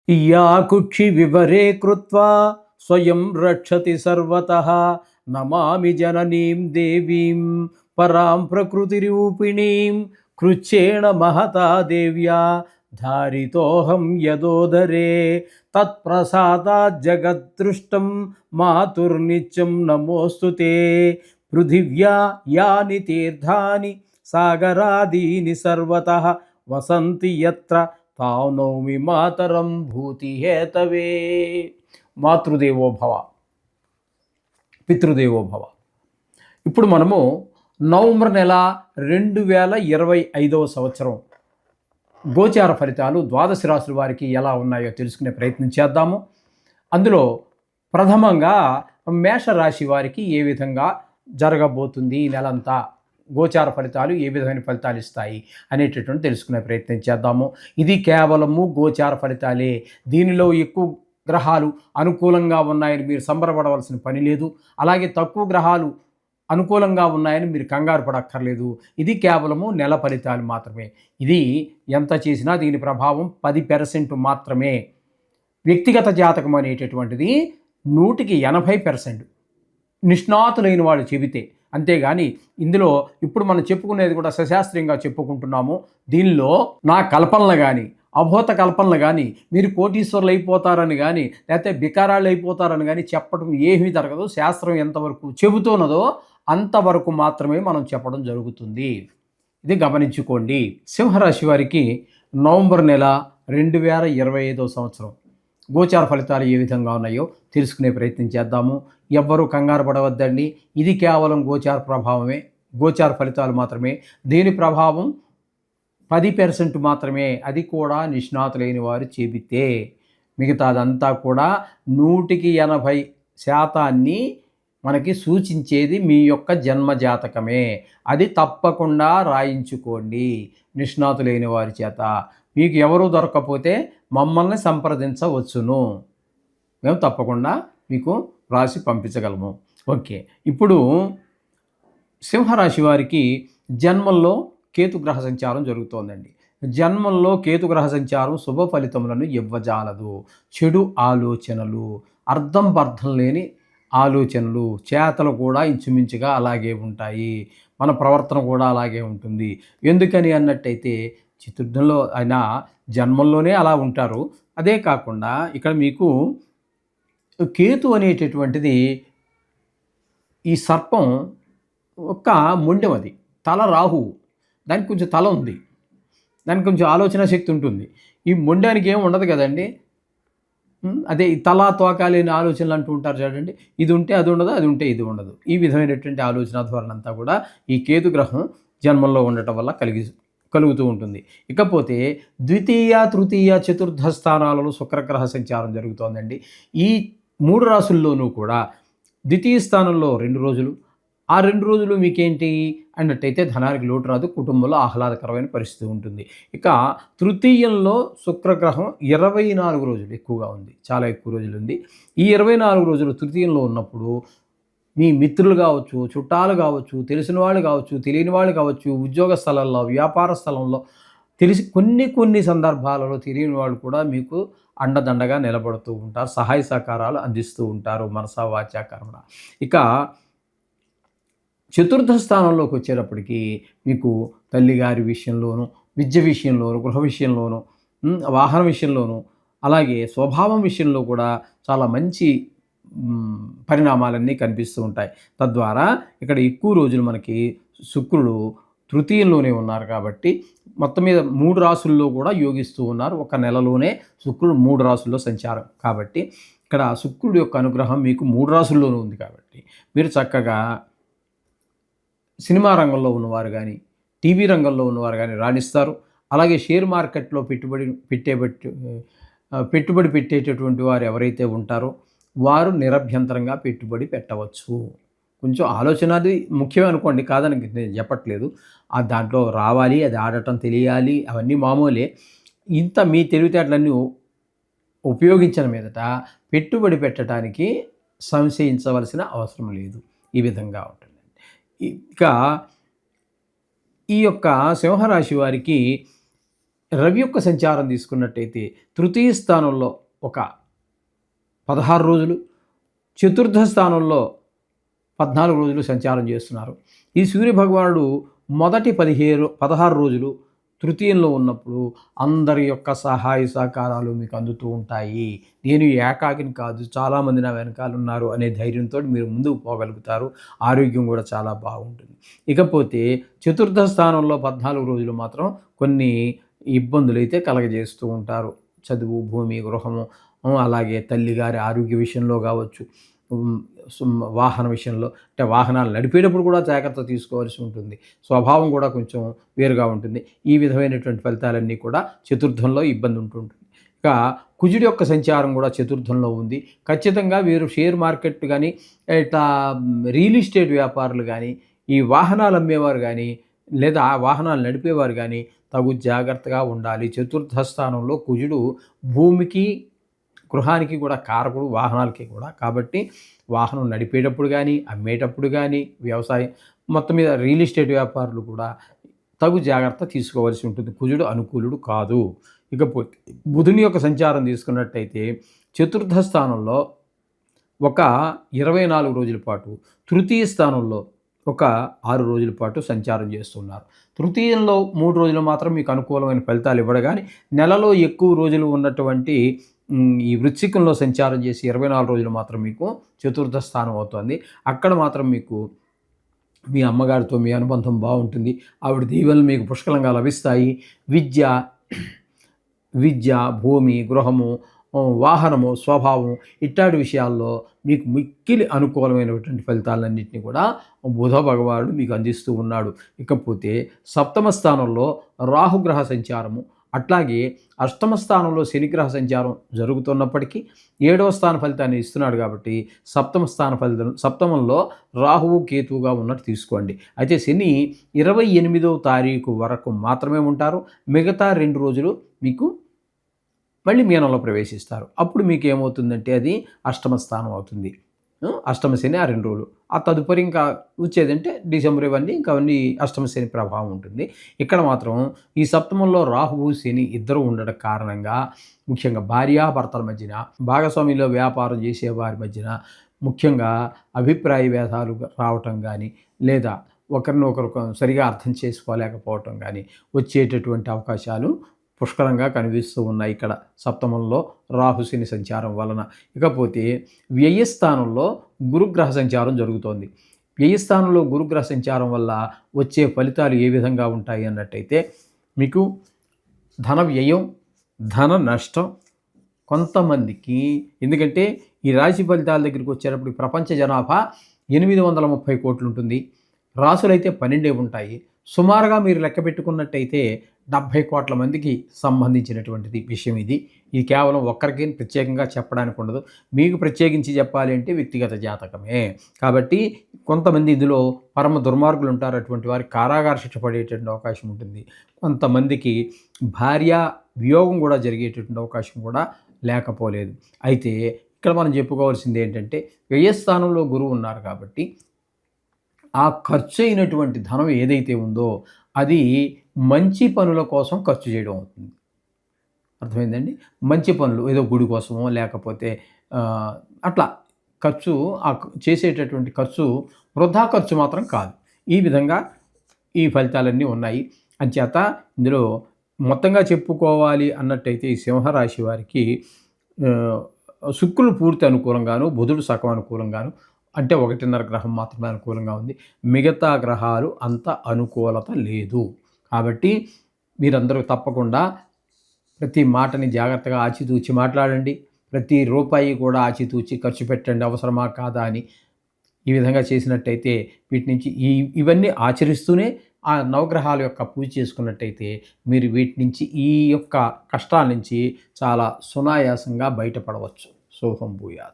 या कुक्षि विवरे कृत्वा स्वयं रक्षति सर्वतः नमामि जननीं देवीं परां प्रकृतिरूपिणीं कृच्छेण महता देव्या धारितोऽहं यदोदरे तत्प्रसादात् जगद्दृष्टं मातुर्नित्यं नमोऽस्तु ते पृथिव्या यानि तीर्थानि सागरादीनि सर्वतः वसन्ति यत्र తానౌమి మాతరం భూతి హేతవే. మాతృదేవో భవ, పితృదేవో భవ. ఇప్పుడు మనము నవంబర్ నెల 2025 సంవత్సరం గోచార ఫలితాలు ద్వాదశ రాశుల వారికి ఎలా ఉన్నాయో తెలుసుకునే ప్రయత్నం చేద్దాము. అందులో ప్రథమంగా మేషరాశి వారికి ఏ విధంగా జరగబోతుంది ఈ నెలంతా, గోచార ఫలితాలు ఏ విధమైన ఫలితాలు ఇస్తాయి అనేటటువంటి తెలుసుకునే ప్రయత్నం చేద్దాము. ఇది కేవలము గోచార ఫలితాలే. దీనిలో ఎక్కువ గ్రహాలు అనుకూలంగా ఉన్నాయని మీరు సంబరపడవలసిన పని లేదు. అలాగే తక్కువ గ్రహాలు అనుకూలంగా ఉన్నాయని మీరు కంగారు పడక్కర్లేదు. ఇది కేవలము నెల ఫలితాలు మాత్రమే. ఇది ఎంత చేసినా దీని ప్రభావం 10% మాత్రమే. వ్యక్తిగత జాతకం అనేటటువంటిది 100% నిష్ణాతులైన వాళ్ళు చెబితే, అంతేగాని ఇందులో ఇప్పుడు మనం చెప్పుకునేది కూడా సశాస్త్రీయంగా చెప్పుకుంటున్నాము. దీనిలో నా కల్పనలు కానీ, అభూత కల్పనలు కానీ, మీరు కోటీశ్వరులు అయిపోతారని కానీ, లేకపోతే బికారాళ్ళు అయిపోతారని కానీ చెప్పడం ఏమీ జరగదు. శాస్త్రం ఎంతవరకు చెబుతున్నదో అంతవరకు మాత్రమే మనం చెప్పడం జరుగుతుంది. ఇది గమనించుకోండి. సింహరాశి వారికి నవంబర్ నెల 2025 సంవత్సరం గోచార ఫలితాలు ఏ విధంగా ఉన్నాయో తెలుసుకునే ప్రయత్నం చేద్దాము. ఎవ్వరూ కంగారు పడవద్దండి. ఇది కేవలం గోచార ప్రభావమే, గోచార ఫలితాలు మాత్రమే. దీని ప్రభావం 10% మాత్రమే. అది కూడా నిష్ణాతులైన వారు చెబితే. మిగతాదంతా కూడా 180% మనకి సూచించేది మీ యొక్క జన్మజాతకమే. అది తప్పకుండా రాయించుకోండి నిష్ణాతులైన వారి చేత. మీకు ఎవరు దొరకకపోతే మమ్మల్ని సంప్రదించవచ్చును, మేము తప్పకుండా మీకు రాసి పంపించగలము. ఓకే, ఇప్పుడు సింహరాశి వారికి జన్మంలో కేతుగ్రహ సంచారం జరుగుతోందండి. జన్మంలో కేతుగ్రహ సంచారం శుభ ఫలితములను ఇవ్వజాలదు. చెడు ఆలోచనలు, అర్థం పర్థం లేని ఆలోచనలు, చేతలు కూడా ఇంచుమించుగా అలాగే ఉంటాయి. మన ప్రవర్తన కూడా అలాగే ఉంటుంది. ఎందుకని అన్నట్టయితే చతుర్థంలో అయినా జన్మంలోనే అలా ఉంటారు. అదే కాకుండా ఇక్కడ మీకు కేతు అనేటటువంటిది ఈ సర్పం ఒక మొండెం, అది తల రాహువు, దానికి కొంచెం తల ఉంది, దానికి కొంచెం ఆలోచన శక్తి ఉంటుంది. ఈ మొండానికి ఏమి ఉండదు కదండి. అదే తల తోక లేని ఆలోచనలు అంటూ ఉంటారు చూడండి. ఇది ఉంటే అది ఉండదు, అది ఉంటే ఇది ఉండదు. ఈ విధమైనటువంటి ఆలోచన ధోరణి అంతా కూడా ఈ కేతు గ్రహం జన్మంలో ఉండటం వల్ల కలుగుతూ ఉంటుంది. ఇకపోతే ద్వితీయ, తృతీయ, చతుర్థ స్థానాలలో శుక్రగ్రహ సంచారం జరుగుతోందండి. ఈ 3 రాసుల్లోనూ కూడా ద్వితీయ స్థానంలో 2 రోజులు, ఆ 2 రోజులు మీకేంటి అన్నట్టయితే ధనానికి లోటు రాదు, కుటుంబంలో ఆహ్లాదకరమైన పరిస్థితి ఉంటుంది. ఇక తృతీయంలో శుక్రగ్రహం 24 రోజులు ఎక్కువగా ఉంది, చాలా ఎక్కువ రోజులు ఉంది. ఈ 24 రోజులు తృతీయంలో ఉన్నప్పుడు మీ మిత్రులు కావచ్చు, చుట్టాలు కావచ్చు, తెలిసిన వాళ్ళు కావచ్చు, తెలియని వాళ్ళు కావచ్చు, ఉద్యోగ స్థలంలో, వ్యాపార స్థలంలో, తెలిసి కొన్ని సందర్భాలలో తెలియని వాళ్ళు కూడా మీకు అండదండగా నిలబడుతూ ఉంటారు, సహాయ సహకారాలు అందిస్తూ ఉంటారు మనసా వాచా కర్మణ. ఇక చతుర్థ స్థానంలోకి వచ్చేటప్పటికి మీకు తల్లిగారి విషయంలోనూ, విద్య విషయంలోనూ, గృహ విషయంలోనూ, వాహన విషయంలోనూ, అలాగే స్వభావం విషయంలో కూడా చాలా మంచి పరిణామాలన్నీ కనిపిస్తూ ఉంటాయి. తద్వారా ఇక్కడ ఎక్కువ రోజులు మనకి శుక్రుడు తృతీయంలోనే ఉన్నారు కాబట్టి మొత్తం మీద 3 రాసుల్లో కూడా యోగిస్తూ ఉన్నారు. ఒక నెలలోనే శుక్రుడు 3 రాసుల్లో సంచారం కాబట్టి ఇక్కడ శుక్రుడు యొక్క అనుగ్రహం మీకు 3 రాసుల్లోనూ ఉంది కాబట్టి మీరు చక్కగా సినిమా రంగంలో ఉన్నవారు కానీ, టీవీ రంగంలో ఉన్నవారు కానీ రాణిస్తారు. అలాగే షేర్ మార్కెట్లో పెట్టుబడి పెట్టేటటువంటి వారు ఎవరైతే ఉంటారో వారు నిరభ్యంతరంగా పెట్టుబడి పెట్టవచ్చు. కొంచెం ఆలోచన అది ముఖ్యమే అనుకోండి, కాదని నేను చెప్పట్లేదు. దాంట్లో రావాలి, అది ఆడటం తెలియాలి, అవన్నీ మామూలే. ఇంత మీ తెలివితేటలన్నీ ఉపయోగించిన మీదట పెట్టుబడి పెట్టడానికి సంశయించవలసిన అవసరం లేదు. ఈ విధంగా ఉంటుంది. ఇక ఈ యొక్క సింహరాశి వారికి రవి యొక్క సంచారం తీసుకున్నట్టయితే తృతీయ స్థానంలో ఒక 16 రోజులు, చతుర్థ స్థానంలో 14 రోజులు సంచారం చేస్తున్నారు. ఈ సూర్యభగవానుడు మొదటి 16 రోజులు తృతీయంలో ఉన్నప్పుడు అందరి యొక్క సహాయ సహకారాలు మీకు అందుతూ ఉంటాయి. నేను ఏకాకిని కాదు, చాలామంది నా వెనకాల ఉన్నారు అనే ధైర్యంతో మీరు ముందుకు పోగలుగుతారు. ఆరోగ్యం కూడా చాలా బాగుంటుంది. ఇకపోతే చతుర్థ స్థానంలో 14 రోజులు మాత్రం కొన్ని ఇబ్బందులైతే కలగజేస్తూ ఉంటారు. చదువు, భూమి, గృహము, అలాగే తల్లిగారి ఆరోగ్య విషయంలో కావచ్చు, వాహన విషయంలో, అంటే వాహనాలు నడిపేటప్పుడు కూడా జాగ్రత్త తీసుకోవాల్సి ఉంటుంది. స్వభావం కూడా కొంచెం వేరుగా ఉంటుంది. ఈ విధమైనటువంటి ఫలితాలన్నీ కూడా చతుర్థంలో ఇబ్బంది ఉంటుంటుంది. ఇక కుజుడి యొక్క సంచారం కూడా చతుర్థంలో ఉంది. ఖచ్చితంగా వీరు షేర్ మార్కెట్ కానీ, ఇట్లా రియల్ ఎస్టేట్ వ్యాపారులు కానీ, ఈ వాహనాలు అమ్మేవారు కానీ, లేదా ఆ వాహనాలు నడిపేవారు కానీ తగు జాగ్రత్తగా ఉండాలి. చతుర్థ స్థానంలో కుజుడు భూమికి, గృహానికి కూడా కారకుడు, వాహనాలకి కూడా. కాబట్టి వాహనం నడిపేటప్పుడు కానీ, అమ్మేటప్పుడు కానీ, వ్యవసాయం మొత్తం మీద రియల్ ఎస్టేట్ వ్యాపారులు కూడా తగు జాగ్రత్త తీసుకోవాల్సి ఉంటుంది. కుజుడు అనుకూలుడు కాదు. ఇకపోతే బుధుని యొక్క సంచారం తీసుకున్నట్టయితే చతుర్థ స్థానంలో ఒక 24 రోజుల పాటు, తృతీయ స్థానంలో ఒక 6 రోజుల పాటు సంచారం చేస్తున్నారు. తృతీయంలో 3 రోజులు మాత్రం మీకు అనుకూలమైన ఫలితాలు ఇవ్వడు, కానీ నెలలో ఎక్కువ రోజులు ఉన్నటువంటి ఈ వృశ్చికంలో సంచారం చేసి 24 రోజులు మాత్రం మీకు చతుర్థ స్థానం అవుతుంది. అక్కడ మాత్రం మీకు మీ అమ్మగారితో మీ అనుబంధం బాగుంటుంది. ఆవిడ దీవెనలు మీకు పుష్కలంగా లభిస్తాయి. విద్య, భూమి, గృహము, వాహనము, స్వభావం ఇట్లాంటి విషయాల్లో మీకు మిక్కిలి అనుకూలమైనటువంటి ఫలితాలన్నింటినీ కూడా బుధ భగవానుడు మీకు అందిస్తూ ఉన్నాడు. ఇకపోతే సప్తమ స్థానంలో రాహుగ్రహ సంచారము, అట్లాగే అష్టమ స్థానంలో శనిగ్రహ సంచారం జరుగుతున్నప్పటికీ 7వ స్థాన ఫలితాన్ని ఇస్తున్నాడు. కాబట్టి సప్తమంలో రాహువు, కేతువుగా ఉన్నట్టు తీసుకోండి. అయితే శని 28వ తారీఖు వరకు మాత్రమే ఉంటారు. మిగతా 2 రోజులు మీకు మళ్ళీ మీనంలో ప్రవేశిస్తారు. అప్పుడు మీకు ఏమవుతుందంటే అది అష్టమ స్థానం అవుతుంది. అష్టమ శని ఆ 2 రోజులు. ఆ తదుపరి ఇంకా వచ్చేదంటే డిసెంబర్ ఇవన్నీ ఇంకా అవన్నీ అష్టమ శని ప్రభావం ఉంటుంది. ఇక్కడ మాత్రం ఈ సప్తమంలో రాహువు, శని ఇద్దరు ఉండడం కారణంగా ముఖ్యంగా భార్యాభర్తల మధ్యన, భాగస్వామిలో వ్యాపారం చేసే వారి మధ్యన ముఖ్యంగా అభిప్రాయ భేదాలు రావటం కానీ, లేదా ఒకరినొకరు సరిగా అర్థం చేసుకోలేకపోవటం కానీ వచ్చేటటువంటి అవకాశాలు పుష్కలంగా కనిపిస్తూ ఉన్నాయి ఇక్కడ సప్తమంలో రాహుశని సంచారం వలన. ఇకపోతే వ్యయస్థానంలో గురుగ్రహ సంచారం జరుగుతోంది. వ్యయస్థానంలో గురుగ్రహ సంచారం వల్ల వచ్చే ఫలితాలు ఏ విధంగా ఉంటాయి అన్నట్టయితే మీకు ధన వ్యయం, ధన నష్టం కొంతమందికి. ఎందుకంటే ఈ రాశి ఫలితాల దగ్గరికి వచ్చేటప్పుడు ప్రపంచ జనాభా 830 కోట్లు ఉంటుంది. రాసులైతే 12 ఉంటాయి. సుమారుగా మీరు లెక్క పెట్టుకున్నట్టయితే 70 కోట్ల మందికి సంబంధించినటువంటిది విషయం ఇది. ఇది కేవలం ఒక్కరికి ప్రత్యేకంగా చెప్పడానికి ఉండదు. మీకు ప్రత్యేకించి చెప్పాలి అంటే వ్యక్తిగత జాతకమే. కాబట్టి కొంతమంది ఇందులో పరమ దుర్మార్గులు ఉంటారు. అటువంటి వారికి కారాగార శిక్ష పడేటువంటి అవకాశం ఉంటుంది. కొంతమందికి భార్య వియోగం కూడా జరిగేటటువంటి అవకాశం కూడా లేకపోలేదు. అయితే ఇక్కడ మనం చెప్పుకోవాల్సింది ఏంటంటే వ్యయస్థానంలో గురువు ఉన్నారు కాబట్టి ఆ ఖర్చు అయినటువంటి ధనం ఏదైతే ఉందో అది మంచి పనుల కోసం ఖర్చు చేయడం అవుతుంది. అర్థమైందండి? మంచి పనులు ఏదో గుడి కోసమో లేకపోతే అట్లా ఖర్చు, చేసేటటువంటి ఖర్చు వృధా ఖర్చు మాత్రం కాదు. ఈ విధంగా ఈ ఫలితాలన్నీ ఉన్నాయి. అంచేత ఇందులో మొత్తంగా చెప్పుకోవాలి అన్నట్టయితే ఈ సింహరాశి వారికి శుక్రుడు పూర్తి అనుకూలంగాను, బుధుడు సగం అనుకూలంగాను, అంటే 1.5 గ్రహం మాత్రమే అనుకూలంగా ఉంది. మిగతా గ్రహాలు అంత అనుకూలత లేదు. కాబట్టి మీరందరూ తప్పకుండా ప్రతి మాటని జాగ్రత్తగా ఆచితూచి మాట్లాడండి. ప్రతి రూపాయి కూడా ఆచితూచి ఖర్చు పెట్టండి, అవసరమా కాదా అని. ఈ విధంగా చేసినట్టయితే వీటి నుంచి ఇవన్నీ ఆచరిస్తూనే ఆ నవగ్రహాల యొక్క పూజ చేసుకున్నట్టయితే మీరు వీటి నుంచి, ఈ యొక్క కష్టాల నుంచి చాలా సునాయాసంగా బయటపడవచ్చు. శుభం భూయాత్.